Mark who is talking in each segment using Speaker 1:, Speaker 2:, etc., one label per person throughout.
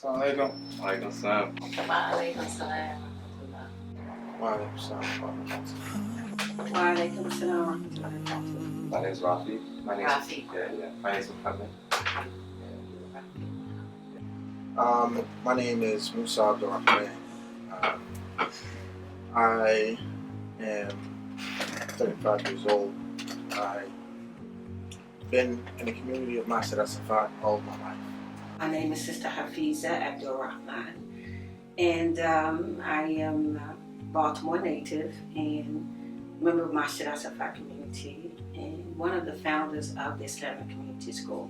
Speaker 1: Assalamualaikum.
Speaker 2: Waalaikumsalam.
Speaker 3: Waalaikumsalam.
Speaker 1: Waalaikumsalam.
Speaker 3: Waalaikumsalam.
Speaker 2: My name's Rafi. My name's
Speaker 3: Rafi.
Speaker 2: Yeah. My name's Muhammad.
Speaker 1: My name is Musa Abdurrahman. I am 35 years old. I've been in the community of Masjid as-Saffat all of my life.
Speaker 3: My name is Sister Hafiza Abdurrahman, and I am a Baltimore native and member of Masjid as-Saffat community and one of the founders of the Islamic Community School.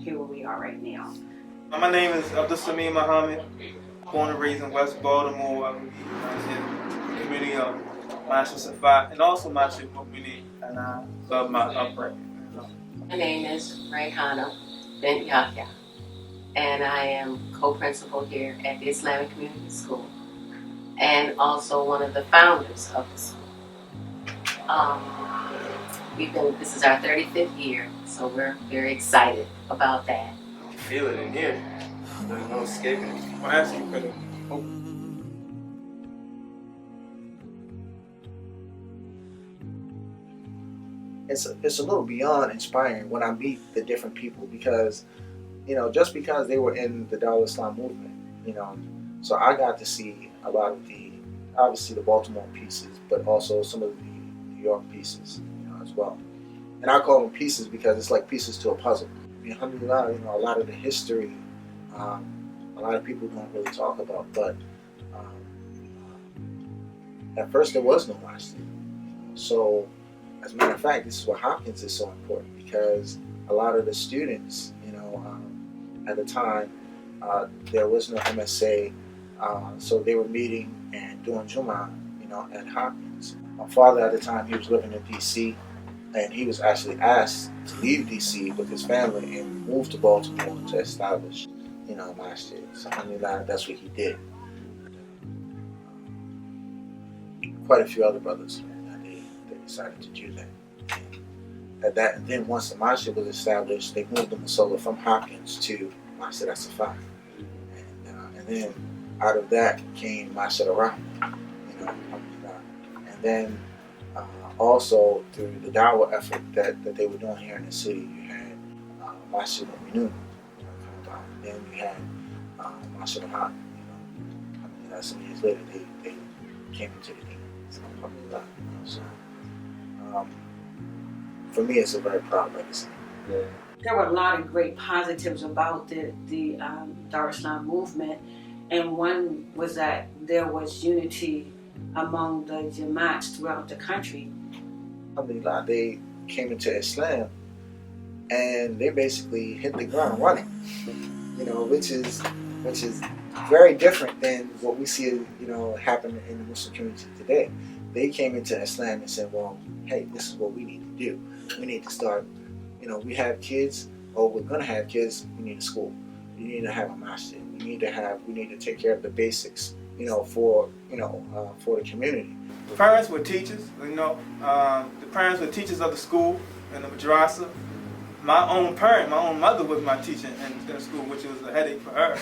Speaker 3: Here where we are right now.
Speaker 4: My name is Abdul Sameen Muhammad, born and raised in West Baltimore. I'm in the community of Masjid as-Saffat and also Masjid community, and I love my upbringing.
Speaker 5: My name is Rayhana Bint Yahya, and I am co-principal here at the Islamic Community School and also one of the founders of the school. This is our 35th year, so we're very excited about that.
Speaker 2: You feel it in here. There's no escaping it.
Speaker 4: I'm asking for the hope.
Speaker 1: It's a little beyond inspiring when I meet the different people because, just because they were in the Darul Islam movement, so I got to see a lot of obviously the Baltimore pieces, but also some of the New York pieces, as well. And I call them pieces because it's like pieces to a puzzle. Alhamdulillah, a lot of the history, a lot of people don't really talk about, but at first there was no masjid. So, as a matter of fact, this is why Hopkins is so important because a lot of the students, at the time, there was no MSA, so they were meeting and doing Jummah, at Hopkins. My father at the time, he was living in DC, and he was actually asked to leave DC with his family and move to Baltimore to establish, masjid. So alhamdulillah, that's what he did. Quite a few other brothers, they decided to do that. And then once the masjid was established, they moved the Musalla from Hopkins to Masjid as-Saffat. And then out of that came Masjid al-Rahman, and then also through the Dawah effort that they were doing here in the city, you had Masjid al-Minun, and then you had Masjid al-Haq. Some years later they came into the deen. So, for me, it's a very proud legacy.
Speaker 2: Yeah.
Speaker 3: There were a lot of great positives about the Darul Islam movement, and one was that there was unity among the Jamaats throughout the country.
Speaker 1: Alhamdulillah, they came into Islam and they basically hit the ground running, which is very different than what we see, happen in the Muslim community today. They came into Islam and said, well, hey, this is what we need to do. We need to start, we have kids, or we're going to have kids, we need a school. We need to have a masjid. We need to take care of the basics, for the community.
Speaker 4: The parents were teachers, the parents were teachers of the school and the madrasa. My own mother was my teacher in the school, which was a headache for her.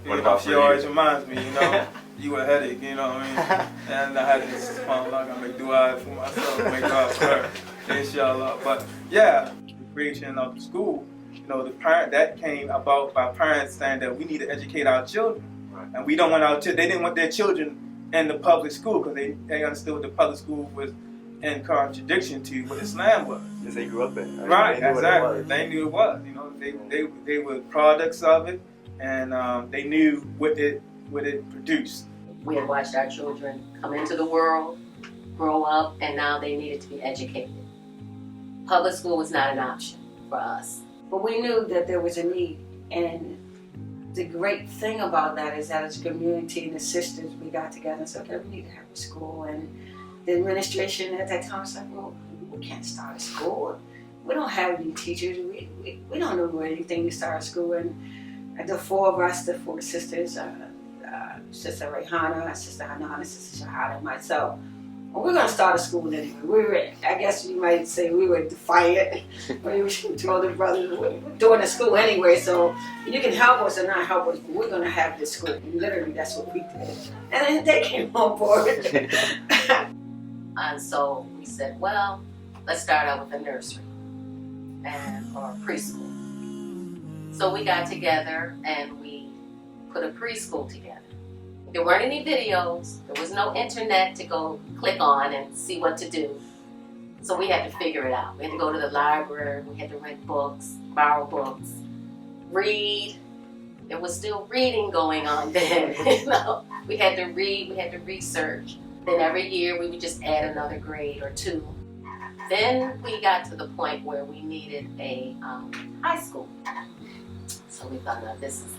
Speaker 2: What about
Speaker 4: she
Speaker 2: for
Speaker 4: always
Speaker 2: you?
Speaker 4: reminds me, you a headache, And I had to I'm not gonna make dua for myself, make dua for her, inshallah. But yeah, the creation of the school, the parent that came about by parents saying that we need to educate our children, and we don't want they didn't want their children in the public school because they understood the public school was in contradiction to what Islam was.
Speaker 2: Because they grew up in it.
Speaker 4: Right,
Speaker 2: They knew
Speaker 4: exactly.
Speaker 2: what
Speaker 4: They knew it was. They were products of it, and they knew what it produced.
Speaker 5: We had watched our children come into the world, grow up, and now they needed to be educated. Public school was not an option for us.
Speaker 3: But we knew that there was a need, and the great thing about that is that as a community and the sisters, we got together and said, okay, we need to have a school. And the administration at that time was like, well, we can't start a school. We don't have any teachers. We don't know anything to start a school. And the four of us, the four sisters, Sister Rayhana, Sister Hanan, Sister Shahada, and myself, well, we're going to start a school anyway. We were, I guess you might say we were defiant. We told the brothers, we're doing a school anyway, so you can help us or not help us, but we're going to have this school. And literally, that's what we did. And then they came on board.
Speaker 5: And so we said, well, let's start out with a nursery or preschool. So we got together and we put a preschool together. There weren't any videos. There was no internet to go click on and see what to do. So we had to figure it out. We had to go to the library. We had to rent books, borrow books, read. There was still reading going on then. We had to read. We had to research. Then every year we would just add another grade or two. Then we got to the point where we needed a high school. So we thought, no, this is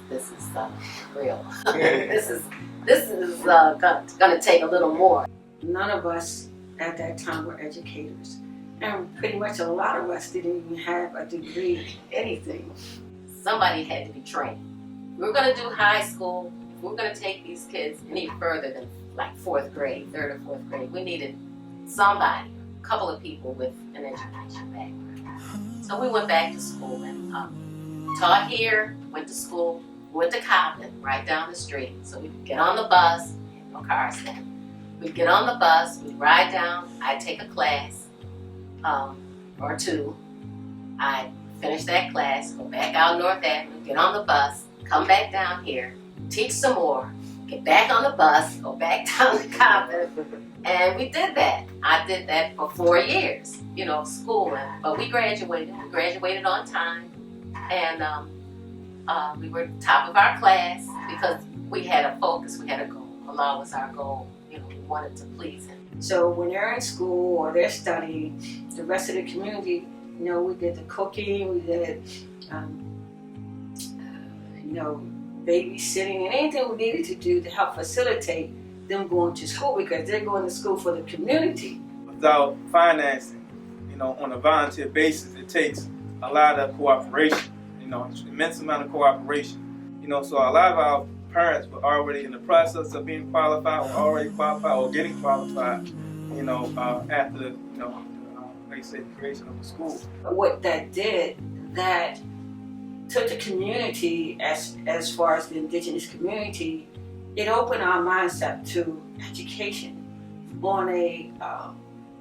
Speaker 5: real. this is gonna take a little more.
Speaker 3: None of us at that time were educators, and pretty much a lot of us didn't even have a degree in anything.
Speaker 5: Somebody had to be trained. We were gonna do high school. If we were gonna take these kids any further than like fourth grade, third or fourth grade, we needed somebody, a couple of people with an education background. So we went back to school and taught here, went to school, went to Compton, right down the street. So we'd get on the bus, no cars then. We'd get on the bus, we'd ride down, I'd take a class or two. I'd finish that class, go back out North Avenue, get on the bus, come back down here, teach some more, get back on the bus, go back down to Compton. And we did that. I did that for 4 years, of school. But we graduated. We graduated on time. And we were top of our class because we had a focus, we had a goal. Allah was our goal. We wanted to please Him.
Speaker 3: So when they're in school or they're studying, the rest of the community, we did the cooking, we did, babysitting, and anything we needed to do to help facilitate them going to school, because they're going to school for the community.
Speaker 4: Without financing, on a volunteer basis, it takes a lot of cooperation, immense amount of cooperation. So a lot of our parents were already in the process of being qualified, or already qualified, or getting qualified, after, like I said, the creation of the school.
Speaker 3: What that did, that took the community, as far as the indigenous community, it opened our mindset to education on a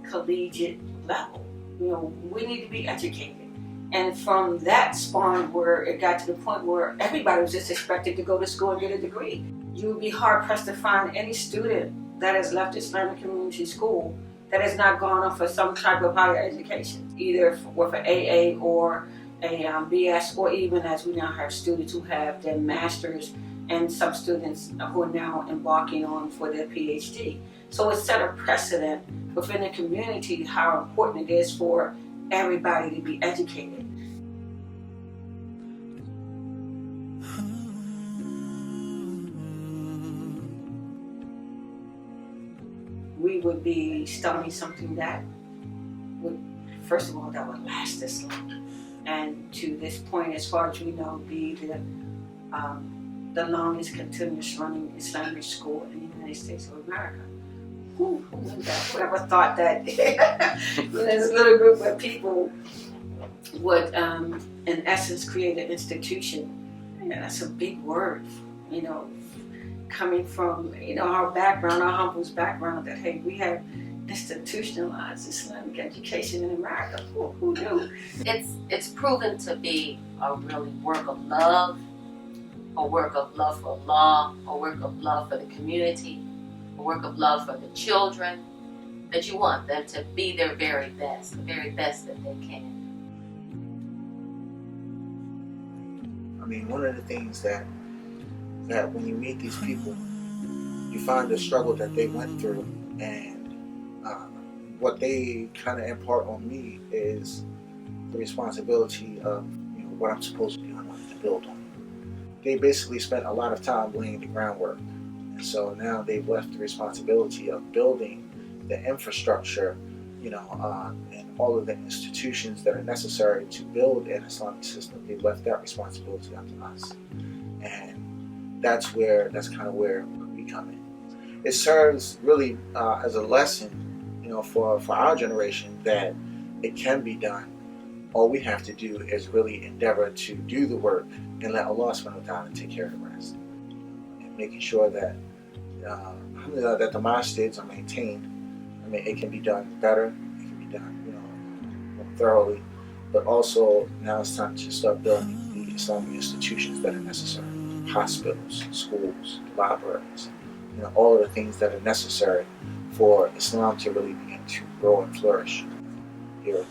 Speaker 3: collegiate level. We need to be educated. And from that spawned where it got to the point where everybody was just expected to go to school and get a degree. You would be hard pressed to find any student that has left Islamic Community School that has not gone on for some type of higher education, either for AA or a BS, or even as we now have students who have their masters, and some students who are now embarking on for their PhD. So it set a precedent within the community how important it is for everybody to be educated. We would be studying something that would, first of all, that would last this long. And to this point, as far as we know, be the longest continuous running Islamic school in the United States of America. Who knew that? Whoever thought that this little group of people would, in essence, create an institution? That's a big word, coming from, our background, our humble background, that, hey, we have institutionalized Islamic education in America. Who knew?
Speaker 5: It's proven to be a really work of love, a work of love for Allah, a work of love for the community, a work of love for the children, that you want them to be their very best, the very best that they can.
Speaker 1: I mean, one of the things that when you meet these people, you find the struggle that they went through, and what they kind of impart on me is the responsibility of what I'm supposed to be on to build on. They basically spent a lot of time laying the groundwork, and so now they've left the responsibility of building the infrastructure, and all of the institutions that are necessary to build an Islamic system. They've left that responsibility up to us, and that's kind of where we come in. It serves really as a lesson for our generation, that it can be done. All we have to do is really endeavor to do the work and let Allah subhanahu wa ta'ala take care of the rest. And making sure that that the masjids are maintained. I mean, it can be done better, it can be done, more thoroughly, but also now it's time to start building the Islamic institutions that are necessary. Hospitals, schools, libraries, all of the things that are necessary for Islam to really begin to grow and flourish here.